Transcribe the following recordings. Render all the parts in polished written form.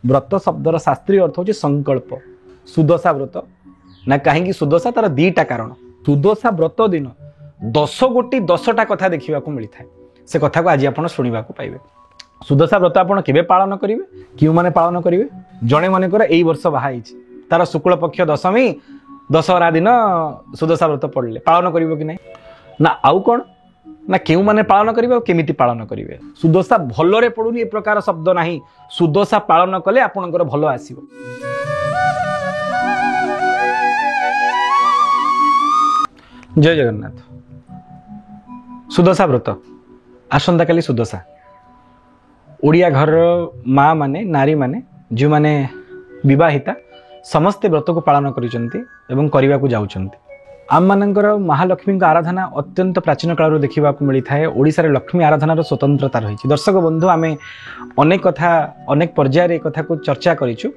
व्रत शब्दर शास्त्रीय अर्थ हूँ संकल्प। सुदशा व्रत ना कहीं सुदशा तार दीटा कारण। सुदशा व्रत दिन 10 गोटी 10टा कथा देखा मिलता है। से कथा को आज आप शुणा पाइबे। सुदशा व्रत आप केबे पालन करेंगे, क्यों माने पालन करेंगे। जड़े मनकर यही वर्ष बाहा तार शुक्ल पक्ष दशमी दशहरा दिन सुदशा व्रत पड़े पालन करिवो कि नहीं ना आउ कौन ना क्यों माने पालन करेंगे केमिति पालन करेंगे। सुदशा भलरे पड़ुनी ए प्रकार शब्द नहीं। सुदशा पालन कले आपणकर भल आसीबो। जय जगन्नाथ। सुदशा व्रत आसंता काली सुदशा ओडिया घर माँ माने नारी माने जो माने विवाहिता समस्ते व्रत को पालन करिसेंती करने को जाउछंती। आम मानकर महालक्ष्मी आराधना अत्यंत प्राचीन काल देखा मिलता है। ओडिशा रे लक्ष्मी आराधनार स्वतंत्रता रही। दर्शक बंधु आमे अनेक कथा अनेक पर्यायर कथा को चर्चा करिछु।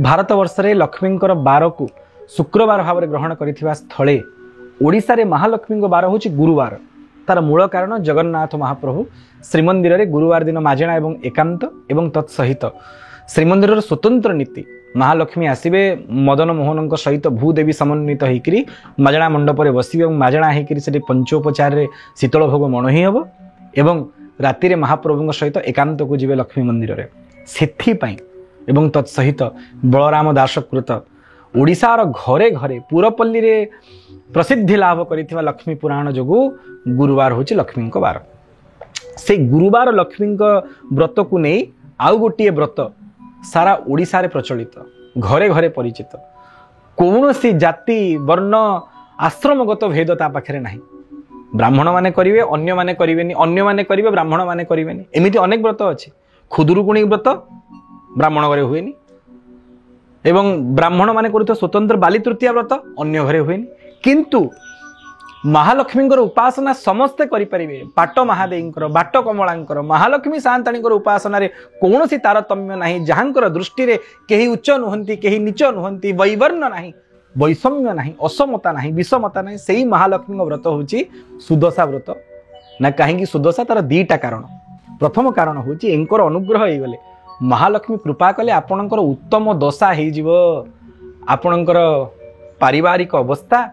भारत वर्ष रे लक्ष्मींकर बार को शुक्रवार भाव में ग्रहण करिथिबा स्थले ओडिशा रे महालक्ष्मी बार हूँ गुरुवार। तार मूल कारण जगन्नाथ महाप्रभु श्रीमंदिर रे गुरुवार दिन माजेणा एवं एकांत एवं तत्सहित श्रीमंदिर स्वतंत्र नीति। महालक्ष्मी आसवे मदन मोहन सहित भूदेवी समन्वित होकर माजणा मंडप में बसवे। माजणा होकर पंचोपचार रे शीतल भोग मणही हम एवं राति रे महाप्रभु सहित एकांत को जीवे लक्ष्मी मंदिर रे। सेथिपाई एवं तत्सहित बलराम दासकृत ओडिशार घरे घरे पुरपल्ली रे प्रसिद्धि लाभ करिथिबा लक्ष्मी पुराण जोगु गुरुवार होची लक्ष्मी बार। से गुरुवार लक्ष्मी व्रत को नहीं आउ गोटे व्रत सारा ओडिशा रे प्रचलित घरे घरे परिचित। कौनसी जाति वर्ण आश्रमगत भेद ता पाखरे नहीं। ब्राह्मण माने करिवे अन्य माने करिवेनी, अन्य माने करिवे ब्राह्मण माने करिवेनी। एमिति अनेक व्रत अछि। खुदुरुकुणी व्रत ब्राह्मण घरे हुएनी एवं ब्राह्मण माने करुथ स्वतंत्र बाली तृतीया व्रत अन्य घरे हुएनी। किंतु महालक्ष्मी उपासना समस्ते करें। पाट महादेवी बाट कमला महालक्ष्मी सान्ताणी उपासना रे कौन सी तारतम्य नहीं। जहां दृष्टि रे कहीं उच्च नुहंती कहीं नीच नुहंती, वैवर्ण नहीं, वैषम्य नहीं, असमता नहीं, विषमता नहीं। से ही महालक्ष्मी व्रत हूँ सुदशा व्रत ना कहीं सुदशा तार दीटा कारण। प्रथम कारण हूँ एंकर अनुग्रह हो गले महालक्ष्मी कृपा कले आपणकर उत्तम दशा हो। आपणकर पारिवारिक अवस्था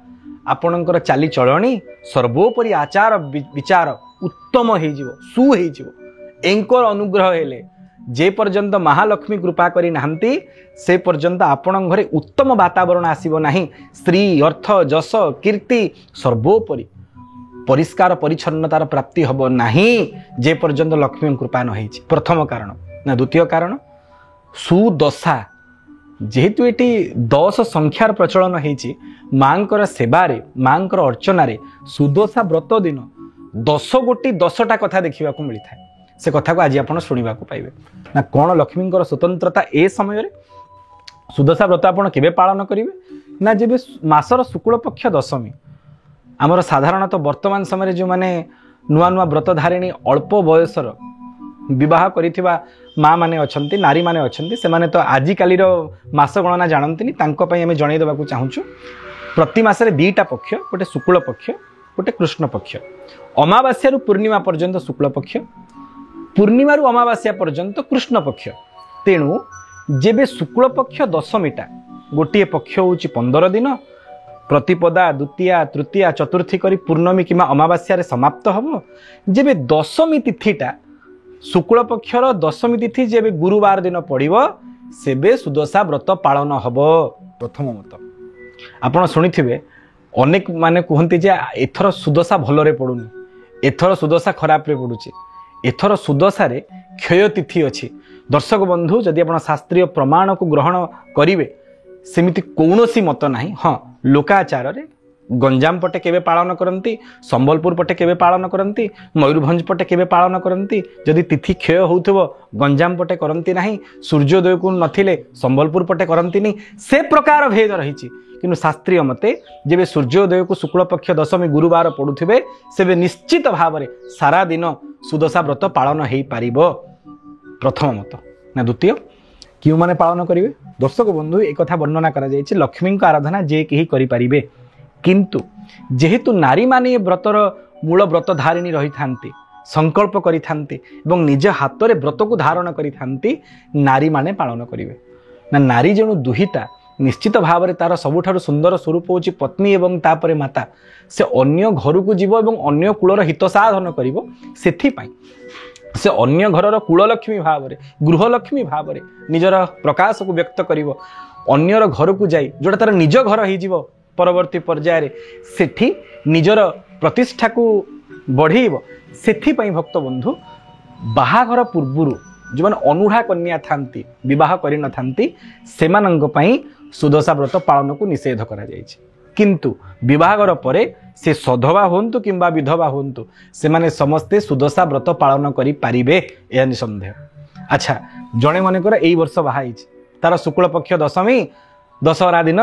आपणकर चाली चलणी सर्वोपरि आचार विचार उत्तम हो सु एंकर अनुग्रह हेले जे पर्यंत महालक्ष्मी कृपा करी नाहंती से पर्यंत आपण घरे उत्तम वातावरण आसीबो नाही। स्त्री अर्थ जस कीर्ति सर्वोपरि परिष्कार परिच्छन्नतार प्राप्ति हबो नाही जे पर्यंत लक्ष्मी कृपा न होईछि। प्रथम कारण ना द्वितीय कारण सुदशा जेहेतु ये 10 संख्यार प्रचलन होती मांकर सेवारे मांकर अर्चनारे सुदशा व्रत दिन 10 गोटी 10टा कथा देखा मिलता है। से कथा को आज आप शुणा पाइबे ना कौन लक्ष्मींकर स्वतंत्रता ए समय सुदशा व्रत आप केबे पालन करेंगे ना जेबे मासर शुक्ल पक्ष दशमी। आमर साधारणतः वर्तमान समय जो मैंने नुआ नुआ व्रतधारिणी अल्प बयसर विवाह करिथिबा माँ माने अछंती नारी माने अछंती से माने तो आजिकालीर मास गणना जानती आम जन देवाक चाहूँ। प्रति मासरे 2टा पक्ष गोटे शुक्ल पक्ष गोटे कृष्ण पक्ष। अमावास्या पूर्णिमा पर्यंत शुक्ल पक्ष, पूर्णिमा अमावास्या पर्यंत कृष्ण पक्ष। तेणु जेबे शुक्ल पक्ष दशमीटा गोटे पक्ष हूँ 15 दिन प्रतिपदा द्वितीया तृतीया चतुर्थी करी पूर्णमी किंवा अमावास्या समाप्त हम। जेबे दशमी तिथिटा शुक्ल पक्षर दशमी तिथि जेबे गुरुवार दिन पड़िबो सेबे सुदशा व्रत पालन हब। प्रथम मत आपण शुणिथिबे अनेक माने कहते जे एथर सुदशा भलरे पड़ुनी, एथर सुदशा खराब रे पड़ुची, एथर सुदशा रे क्षय तिथि अछि। दर्शक बंधु जदि आपण शास्त्रीय प्रमाण को ग्रहण करिवे सेमिति कौनसी मत नाही। हाँ लोकाचार रे गंजाम पटे केबे पालन करती, संबलपुर पटे केबे पालन करती, मयूरभंज पटे केबे पालन करती। जदि तिथि क्षय होउथबो गंजाम पटे करती नाही, सूर्योदय को नथिले संबलपुर पटे करती नहीं। से प्रकार भेद रही। किंतु शास्त्रीय मते जेबे सूर्योदय को शुक्ल पक्ष दशमी गुरुवार पड़ुथिबे सेबे निश्चित भाव में सारा दिन सुदशा व्रत पालन हो पारिबो। प्रथम मत ना द्वितीय क्यों माने पालन करेंगे। दर्शक बंधु एक कथा वर्णना करा जायछि लक्ष्मी आराधना जे केही करि पारिबे। किंतु जेहेतु नारी माने व्रतर मूल व्रतधारिणी रही थांती संकल्प करिथांती एवं निज हाथ में व्रत को धारण करिथांती नारी माने पालन करिवे ना नारी जेणु दुहिता निश्चित भाव में तार सबुठारु सुंदर स्वरूप होची पत्नी एवं तापरे माता से अन्य घर को जीव एवं अन्य कूलर हित साधन करिवो सेथिपाई से अन्य घरर कुललक्ष्मी भाव में गृहलक्ष्मी भाव में निजर प्रकाश को व्यक्त करिवो अन्यर घर को जाई जोटा तार निज घर हो जीव परवर्ती पर्याय सेठी निजर प्रतिष्ठा को बढ़ेइबो सेथिपाई भक्त बंधु बाहाघर पूर्वरु जो मैंने अनुढ़ा कन्या थांती विवाह करि न थांती सेमानंग पई सुदशा व्रत पालन को निषेध करा जायछि किंतु विवाहर परे से सधवा होंतु किंबा विधवा होंतु से माने समस्ते सुदशा व्रत पालन करि पारिबे या निसंदेह। अच्छा जणे मनकर एई वर्ष बाहा तार शुक्ल पक्ष दशमी दशहरा दिन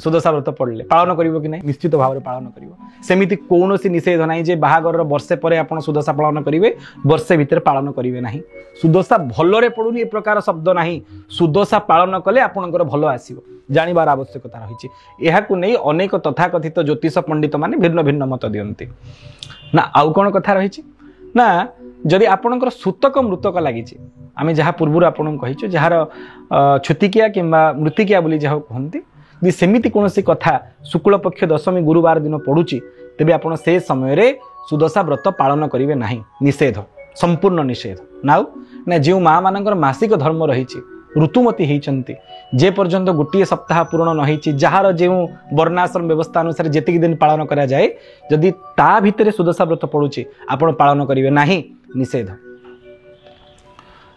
सुदशा व्रत पड़े पालन करिवो कि नहीं निश्चित भाव में पालन करिवो सेमिति कौनसी निषेध नहीं जे बाहागर वर्षे पर आप सुदशा पालन करिवे वर्षे भितर पालन करिवे नहीं सुदशा भलरे पड़ुनी ए प्रकार शब्द नहीं सुदशा पालन कले आपनकर भल आसीबो जानिबार आवश्यकता रही एहाकु नहीं अनेक तथाकथित ज्योतिष पंडित माने भिन्न भिन्न मत दियंती ना आउ कोन कथा रही ना जदि आपणकर सूतक मृतक लगी आम जहाँ पूर्व आपन कही जार छुतिकिया कि मृतिकिया बोली जहाँ कहते यदि सेमिति कौन कथा शुक्ल पक्ष दशमी गुरुवार दिन पड़ुची तेबे आपन से समय सुदशा व्रत पालन करेंगे ना निषेध संपूर्ण निषेध नाउ ना जो माँ मानकर मासिक धर्म रही ऋतुमती होती जे पर्यंत गोटे सप्ताह पूर्ण नही जार जो वर्णाश्रम व्यवस्था अनुसार जेतिक दिन पालन करा जाए जदि ता भितर सुदशा व्रत पड़ुची आपण पालन करेंगे ना निषेध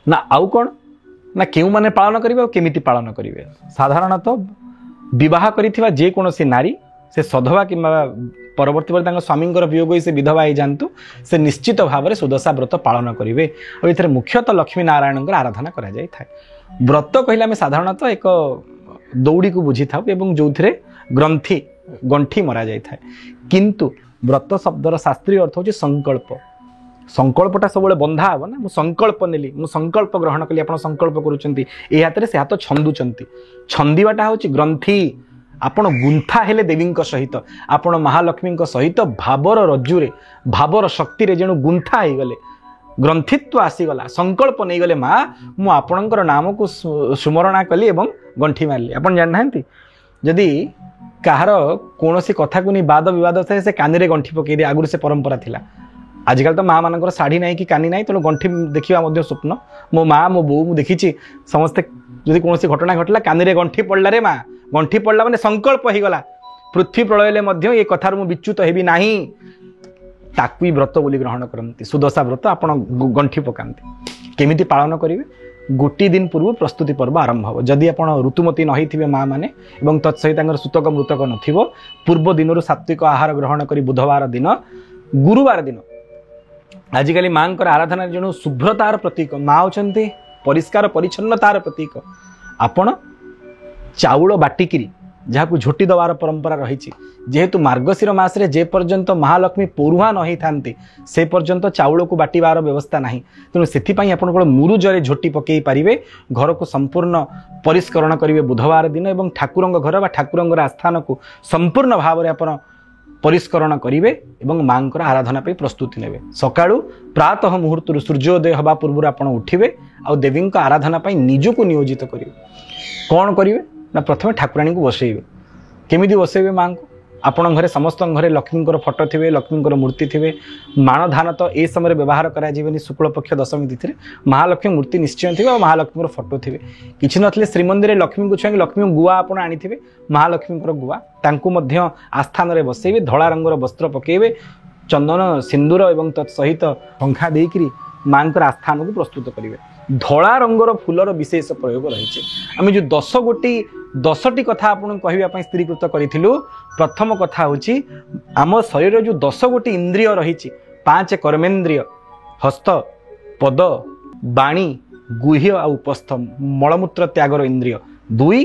ना आउ कौन ना क्यों माने पालन करेंगे केमिति पालन करेंगे साधारणतः विवाह करिथिबा जे कोनोसी नारी से सधवा कि परवर्ती पर स्वामी वियोग से विधवा हो जातु से निश्चित भाव में सुदशा व्रत पालन करेंगे और ये मुख्यतः लक्ष्मी नारायण आराधना करा जाय थाए व्रत कहले आम साधारणतः एक दौड़ी को बुझी था जो ग्रंथि गंठी मरा जाए किंतु व्रत शब्दर शास्त्रीय अर्थ हूँ संकल्प संकल्पटा सब बंधा हे ना मुझे संकल्प नेली मुझे संकल्प ग्रहण कली आप संकल्प करुँच हाथ से हाथ छंदुंट छंदीवाटा हूँ ग्रंथि आपण गुंथा हेले देवी सहित आपण महालक्ष्मी सहित भावर रज्जुरे भावर शक्ति जेणु गुंथा हो गले ग्रंथित्व आसीगला संकल्प नहीं गले माँ मु आपणकर नाम को सुमरणा कली एवं गंठी मारली आपन जानना जदि कहार कौन कथा को नहीं वाद विवाद थाए से कानी रे गंठी पकई दे आगुरी से परंपरा थिला आजकल तो माँ मानकर शाढ़ी ना कि कानी ना तेणु गंठी देखा स्वप्न मो माँ मो बो मुझे देखी समस्ते जदि कौन घटना घटला कानी रे गंठी पड़ला रे माँ गंठी पड़ला माने संकल्प हो गला पृथ्वी प्रलय ये कथार मु विच्युत हेबी नाही ताकू व्रत बोली ग्रहण करती सुदशा व्रत आप गंठी पकाती केमिति पालन करेंगे गोटे दिन पूर्व प्रस्तुति पर्व आरंभ हो जदि आप ऋतुमती नही माँ मैंने तत्सहित सूतक मृतक न पूर्व दिन सात्विक आहार ग्रहण कर बुधवार दिन गुरुवार दिन आजिकल माँ आराधना जो शुभ्रतार प्रतीक माँ होती परिष्कार परिच्छन्नतार प्रतीक आपण चाउल बाटिकी जहाँ झोटी दबार परंपरा रही जेहेतु मार्गशीर मास रे जे पर्यंत महालक्ष्मी पौरुहा नहीं था से पर्यंत चाउल को बाटिबार व्यवस्था नहीं तेणु से आप मुरुजरे झोटी पकई पारे घर को संपूर्ण परिष्करण करेंगे बुधवार दिन और ठाकुर घर बा ठाकुर आस्थान को संपूर्ण भाव में आप परिष्करण करेंगे और माँ आराधना पे प्रस्तुति ने सकाळु प्रातः मुहूर्त सूर्योदय हवा पूर्व आप उठे और देवी आराधना निजक नियोजित करेंगे कौन करेंगे ना प्रथम ठाकुराणी को बसइबे केमिति बसइबे माँ को आपण घरे समस्त घरे लक्ष्मी फोटो थे लक्ष्मी मूर्ति थे माण धान तो ये समय व्यवहार करानी शुक्ल पक्ष दशमी तिथि महालक्ष्मी मूर्ति निश्चय थे और महालक्ष्मी फोटो थे कि नथिले श्रीमंदिर लक्ष्मी को छुआ लक्ष्मी गुआ आप आनी महालक्ष्मी गुआ तांकु आस्थान में बसइबे धला रंगर वस्त्र पकेबे चंदन सिंदूर और तत्सहित पंखा देकरी माँ आस्थान को प्रस्तुत करेंगे धला रंगर फूलर विशेष प्रयोग रही आम जो 10टी कथा आपन कहवाई स्त्रीकृत करूँ प्रथम कथा हूँ आम शरीर जो 10 गोटी इंद्रिय रही 5 कर्मेन्द्रिय हस्त पद बाणी गुह्य आ उपस्थ मलमूत्र त्यागर इंद्रिय 2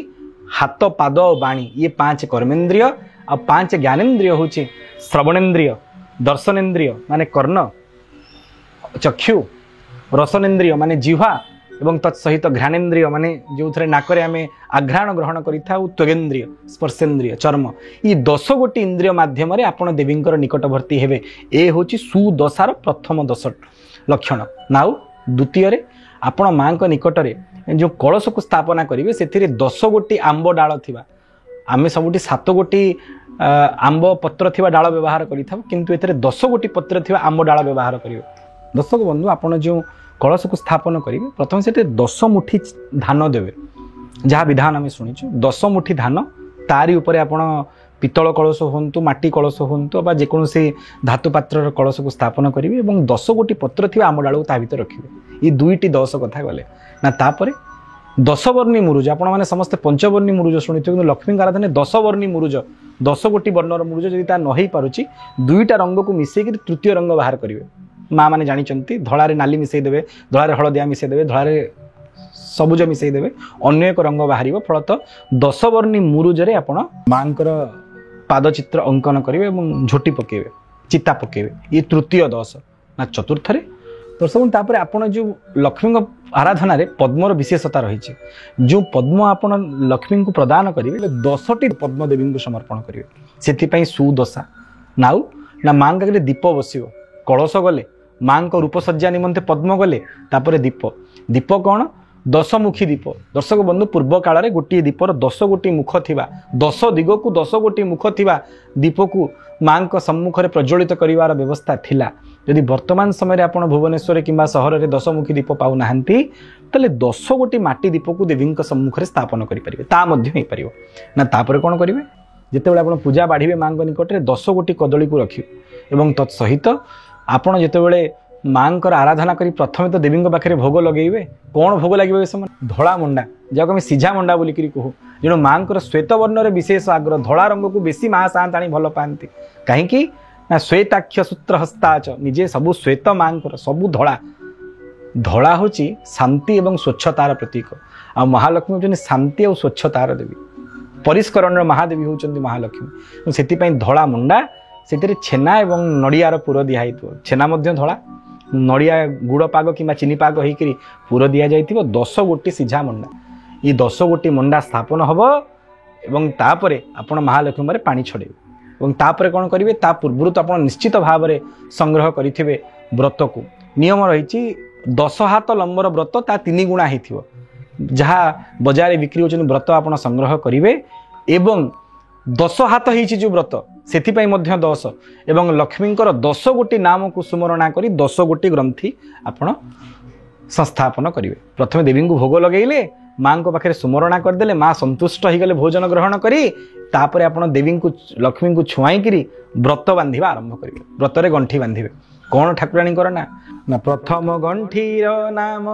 हाथ पाद और बाणी ये 5 कर्मेन्द्रिय आ 5 ज्ञानेन्द्रिय हूँ श्रवणेन्द्रिय दर्शनेन्द्रिय माने कर्ण चक्षु रसनेन्द्रिय माने जिह्वा एवं तत्सहित घ्राणेन्द्रिय माने जो थे नाकरे आम आघ्राण ग्रहण करेंद्रिय स्पर्शेन्द्रिय चर्म ये 10 गोटी इंद्रिय माध्यम आप देवी निकटवर्ती हेबे ए हूँ सुदशार प्रथम 10 लक्षण नाउ द्वितीय आपण माँ निकटरे जो कलश को स्थापना करेंगे से 10 गोटी आंब डाल थिबा आमे सबुटी 7 गोटी आंब पत्र थिबा डाल व्यवहार करिथाउ किंतु एतरे 10 गोटी पत्र थिबा आंब डाल व्यवहार करियो। दर्शक बंधु आपण जो कलश को स्थापन करेंगे प्रथम से 10 मुठी धान देवे जहाँ विधान आम शुणीचु 10 मुठी धान तारी उपरे आपण पितल कलश हूँ माटी कलश हूँ जेकोसी धातु पात्र कलश को स्थापन करेंगे और 10 गोटी पत्र थी आम डाल ता भर रखिए ये 2टी 10 कथा गले ना तापर 10 वर्णी मुरुज आपण मैंने समस्ते पंचवर्णी मुरुज शुणी कि लक्ष्मी आराधना 10 वर्णी मुरुज 10 गोटी वर्णर मुरुज जदि ता नई पारुची 2टा रंग को मिसेक तृतीय रंग बाहर करेंगे माँ मैंने जानते धड़ारे नाली मिसईदेवे धड़ारे हलदिया मिसईदेवे धड़ारे सबुज मिसईदेवे अन्य एक रंग बाहर फलत 10 वर्णी मुरुजरे आपण माँकर पादचित्र अंकन करेंगे और झोटी पकेबे चिता पकेबे ये तृतीय 10 ना चतुर्थ दर्शक तापर आपण जो लक्ष्मी आराधना रे पद्मर विशेषता रही जो पद्म आपण लक्ष्मी को प्रदान करेंगे 10टी पद्म देवी को समर्पण करेंगे से सुदशा नाउ ना माँ का दीप बसिव कलश गले माँ को रूपसज्जा निमंते पद्म गले तापर दीप दीप कौन 10 मुखी दीप दर्शक बंधु पूर्व काल में गोटे दीपर 10 गोटी मुख थिबा 10 दिग को 10 गोटी मुख थिबा दीप को माँ को सम्मुख में प्रज्वलित करिवार व्यवस्था थिला यदि वर्तमान समय आप भुवनेश्वर किंबा सहर में 10 मुखी दीप पाऊ नाहंती तले 10 गोटी माटी दीप को देवी सम्मुख में स्थापन करेंगे ता हो ना तापर कौन करेंगे जिते आप पूजा बाढ़े माँ निकट में 10 गोटी कदली को रखिए और तत्सहित आपण जिते माँ आराधना करी प्रथमे तो देवी पाखे भोग लगे कौन भोग लगे समय धड़ा मंडा जहाँ सीझा मंडा बोलिक कहू जो माँ श्वेत वर्ण विशेष आग्रह धड़ा रंग को बेसी माँ साताणी भल पाती कहीं ना श्वेताक्ष सूत्र हस्ताच निजे सबू श्वेत माँ सबू धड़ा धड़ा हूँ शांति और स्वच्छतार प्रतीक आ महालक्ष्मी होती शांति और स्वच्छतार देवी परिष्करण महादेवी होती महालक्ष्मी से धड़ा मंडा से छेना और नड़ियार पुर दिखाई छेना धड़ा नड़िया गुड़ पाग कि चीनी पाग होकर पुर दि जाइए 10 गोटी सीझा मंडा ये 10 गोटी मंडा स्थापन हम और तापर आपण महालक्ष्मी पानी छड़ेबे और तापर कौन करेंगे ता पूर्व तो आप निश्चित भाव में संग्रह करेंगे व्रत को नियम रही 10 हाथ लंबर व्रत ता 3 गुणा हो जहाँ बजार बिक्री होती व्रत आप संग्रह करेंगे एवं 10 हाथ हो व्रत से 10 एवं लक्ष्मींकर 10 गोटी नाम को सुमरणा करी 10 गोटी ग्रंथि आपण संस्थापन करेंगे प्रथम देवी को भोग लगेले माँ को पाखे सुमरणा करदे माँ संतुष्ट हो गले भोजन ग्रहण करी तापर आप देवी को लक्ष्मी को छुआई व्रत बांधा आरंभ करेंगे व्रत में गंठी बांधे कौन ठाकुराणी ना प्रथम गंठीर नाम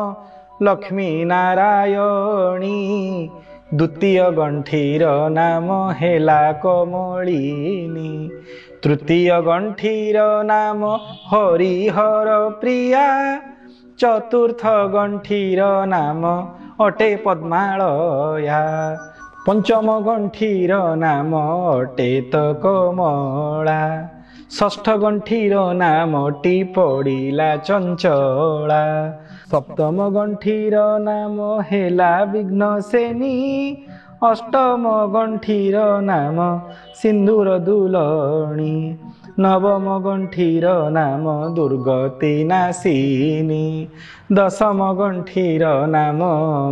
लक्ष्मी नारायणी द्वितीय गंठीर नाम हेला कमलिनी तृतीय गंठीर नाम हरिहर प्रिया चतुर्थ गंठीर नाम अटे पद्मालया पंचम गंठीर नाम अटे कमला षष्ठ गंठीर नाम टिपड़िला चंचला सप्तम गंठीर नाम हेला विघ्नसेनी अष्टम गंठीर नाम सिंदूर दुलणी नवम गंठीर नाम दुर्गति नाशिनी दशम गंठीर नाम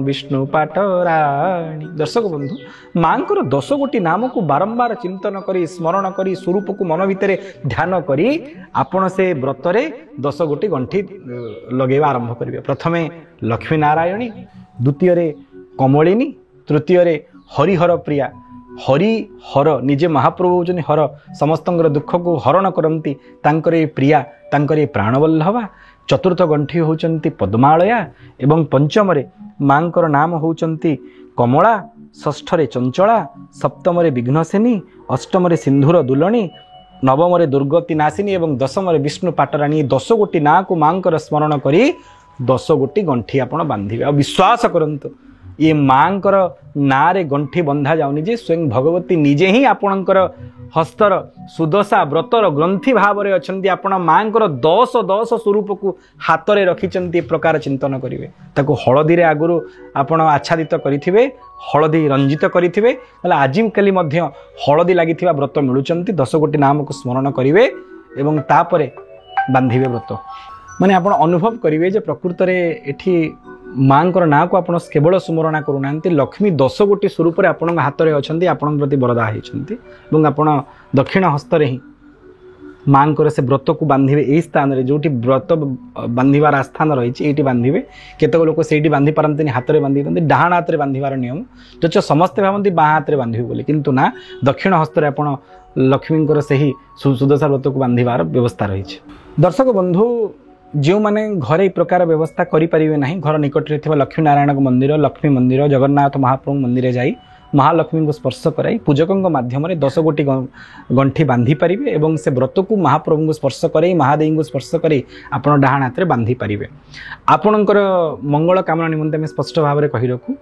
विष्णु पाटराणी। दर्शक बंधु माँ 10 गोटी नाम को बारंबार चिंतन करी स्मरण करी स्वरूप को मन भितर ध्यान करी आपण से व्रत रे 10 गोटी गंठी लगेवा आरंभ करेंगे प्रथमे लक्ष्मी नारायणी द्वितीय कमलिनी तृतीय हरिहर प्रिया हरिहर निजे महाप्रभु होजनी हर समस्त दुख को हरण करती प्रिया प्राणवल्लभा चतुर्थ गंठी होचंती पद्मालया एवं पंचम माँ नाम होचंती कमला षष्ठ चंचला सप्तम विघ्नसेनी अष्टम सिंधुर दुलणी नवम दुर्गति नाशिनी एवं दशम विष्णु पाटराणी 10 गोटी ना को माँ स्मरण करी 10 गोटी गंठी आपण बांधे और विश्वास करंतु ये माँ ना रे गंठी बंधा जाऊनी जे स्वयं भगवती निजे ही आपणकर हस्तर सुदशा व्रतर ग्रंथि भाव में अच्छा आपण माँ 10 स्वरूप को हाथ में रखी प्रकार चिंतन करेंगे ताको हलदी आगुरी आपण आच्छादित करेंगे हलदी रंजित करेंगे आजिकाली हलदी लगी व्रत मिलुंट 10 गोटी नाम को स्मरण करेंगे एवं तापर बांधे व्रत माने आपण अनुभव करिवे जे प्रकृत रे एठी मांकर ना को आपण केवल सुमरणा करूना लक्ष्मी 10 गोटी स्वरूप आपण हाथ में अच्छा आपण प्रति बरदा होती आपण दक्षिण हस्त ही मांकर से व्रत को बांधे यही स्थान रे जो व्रत बांधार स्थान रही ये बांधे केतक लोक से बांधि पारती हाथ में बांधि पारती डाण हाथ में बांधार नियम जो समस्ते भावती बाँ हाथ में बांधे बोले किंतु ना दक्षिण हस्त आप लक्ष्मी से ही सुदशा व्रत को बांधार व्यवस्था रही। दर्शक बंधु जो मैंने घरे प्रकार व्यवस्था करें ना घर निकट में लक्ष्मी नारायण मंदिर लक्ष्मी मंदिर जगन्नाथ महाप्रभु मंदिर जाई महालक्ष्मी को स्पर्श कराई पूजकों माध्यम 10 गोटी गंठी बांधि पारे और से व्रत को महाप्रभु को स्पर्श कर महादेवी को स्पर्श कर आप डाण हाथ में बांधि पारे। आपणकर मंगल कामना निमंते आम स्पष्ट भाव में कही रखू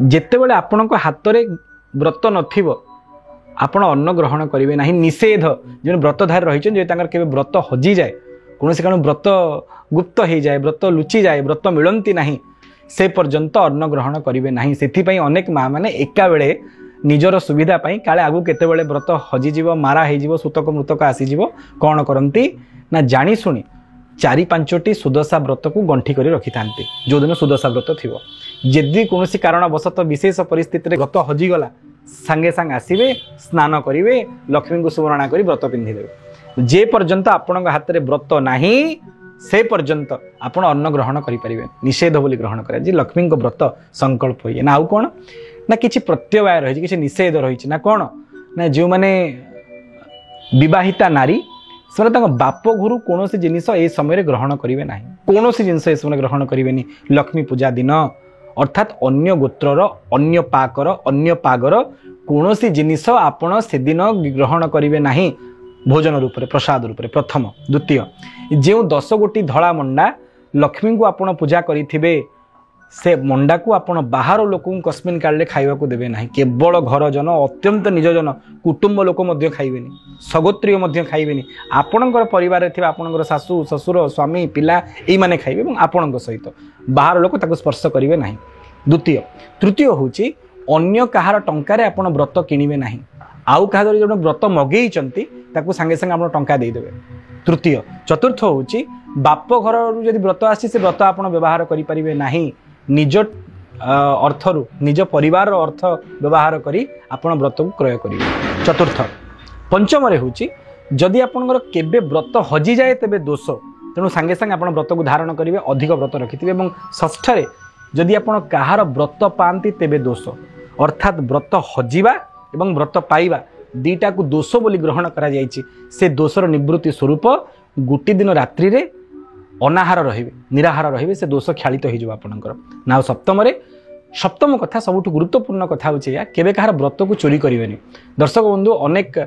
जितेबाला आपण हाथ में व्रत नथिबो आपण अन्न ग्रहण करेंगे ना निषेध जो व्रतधारी रही के व्रत हजि जाए कौन से कारण व्रत गुप्त हो जाए व्रत लुचि जाए व्रत मिलती ना से पर्यंत अन्न ग्रहण करेंगे ना से अनेक माँ मैंने एका बेले निजर सुविधा काले आगु केते बेले व्रत हजिज मारा हो सूतक मृतक आसीज कौन करती ना जानी शुणी 4-5टी सुदशा व्रत को गंठी कर रखि था जो दिन सुदशा व्रत थी जदि कौन कारणवशत विशेष परिस्थिति व्रत हजिगला सांगे सांगे आसवे स्नान करेंगे लक्ष्मी को सुवरणा कर व्रत पिंधिदेवे जे पर्यंत आपण हाथ में व्रत नाही से पर्यंत आपण अन्न ग्रहण करें निषेध बोली ग्रहण करें लक्ष्मी व्रत संकल्प हुए ना आउ कौन ना कि प्रत्यवाय रही कि निषेध रही ना कौन ना जो मैंने विवाहिता नारी से बाप घर कौन जिनिस ए समय ग्रहण करेंगे ना कौन जिनस ए समय ग्रहण करेंगे लक्ष्मी पूजा दिन अर्थात अन्य गोत्रर अन्य पाकर अन्य पागर कौन जिनिस आपण से दिन ग्रहण करेंगे ना भोजन रूप में प्रसाद रूप में प्रथम द्वितीय जो 10 गोटी धड़ा मंडा लक्ष्मी को आपण पूजा करेंगे से मंडा को आपण बाहर लोक कस्मिन काल खाइबा को देवे ना केवल घर जन अत्यंत निजजन कुटुंब लोक खाइबेनी सगोत्रीय खाइबेनी आपणकर परिवार थे आपणकर शाशु ससुर स्वामी पिला यही माने खाइबे आपण सहित बाहर लोक ताको स्पर्श करेंगे ना द्वितीय तृतीय होची अन्य कहार टंकार आपण व्रत किणवे ना आउ क्या जो व्रत मगेई ताकू सांगे सांगे आप टंका देदेवे तृतीय चतुर्थ होची बाप घर जब व्रत आसी से व्रत आप व्यवहार करें ना निज अर्थरु निज परिवार अर्थ व्यवहार करी आपण व्रत को क्रय करेंगे चतुर्थ पंचम होची जदि आपणकर केबे व्रत हजि जाए तेबे दोष तेणु सांगे सांगे आप व्रत को धारण करेंगे अधिक व्रत रखिथे और षष्ठे जदि आपण कहार व्रत पाती तेबे दोष अर्थात व्रत हजिबा एवं व्रत पाइबा दीटा को दोष बोली ग्रहण करा जायछि से दोषर निवृत्ति स्वरूप गोटे दिन रात्रि रे अनाहार रहिबे निराहार रहिबे से दोष ख्यालित हो आपणकर ना सप्तम सप्तम कथा सबुठ गुरुत्वपूर्ण कथा होछि या केबे कहार व्रत को चोरी करिवेनी। दर्शक बंधु अनेक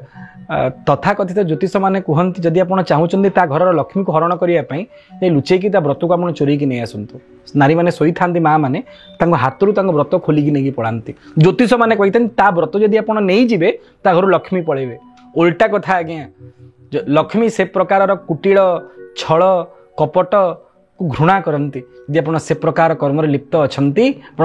तथाकथित ज्योतिष माने कहती जदि आप चाहूँ ता घर लक्ष्मी को हरण करने लुचेकी व्रत को आप चोरी नहीं आसतु नारी मैंने शोई था माँ मैंने हाथ व्रत खोलिकी नहीं पड़ाती ज्योतिष मैंने कही ता व्रत जदि आप नहीं जी ता घर लक्ष्मी पलैबे उल्टा कथा आज्ञा लक्ष्मी से प्रकार कुटिल छल कपट को घृणा करती यदि आप से प्रकार कर्म लिप्त अच्छा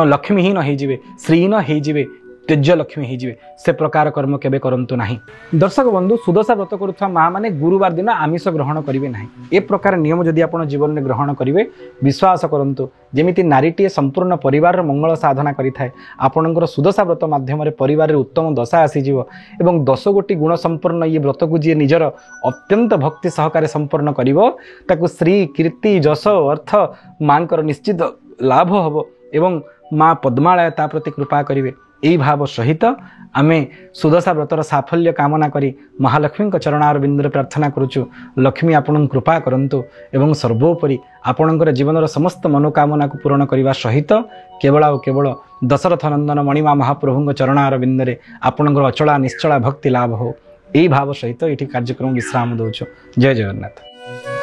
लक्ष्मी ही न श्रीहीन हो तेज लक्ष्मी हो से प्रकार कर्म केबे करंतु नाही। दर्शक बंधु सुदशा व्रत करुवा माँ मैंने गुरुवार दिन आमिष ग्रहण करेंगे ना ए प्रकार नियम जदि आप जीवन में ग्रहण करेंगे विश्वास करंतु जेमिति नारीटीए संपूर्ण परिवार मंगल साधना करिथाए आपणकर सुदशा व्रत माध्यम परिवार उत्तम दशा आसीज एवं 10 गोटी गुण संपन्न ये व्रत को जी निजर अत्यंत भक्ति सहकार संपन्न कर श्री कीर्ति जश अर्थ माँ निश्चित लाभ हम एवं माँ पद्मालय ता प्रति कृपा करेंगे यही भाव सहित आमे सुदशा व्रतर साफल्य कामना करी महालक्ष्मी चरणारविंद प्रार्थना करुचु लक्ष्मी आपण कृपा करंतु एवं सर्वोपरि आपणकर जीवन समस्त मनोकामना को पूर्ण करने सहित केवल और केवल दशरथ नंदन मणिमा महाप्रभु चरणारविंद आपणकर अचला निश्चला भक्ति लाभ हो यही भाव सहित ये कार्यक्रम विश्राम दौचु। जय जगन्नाथ।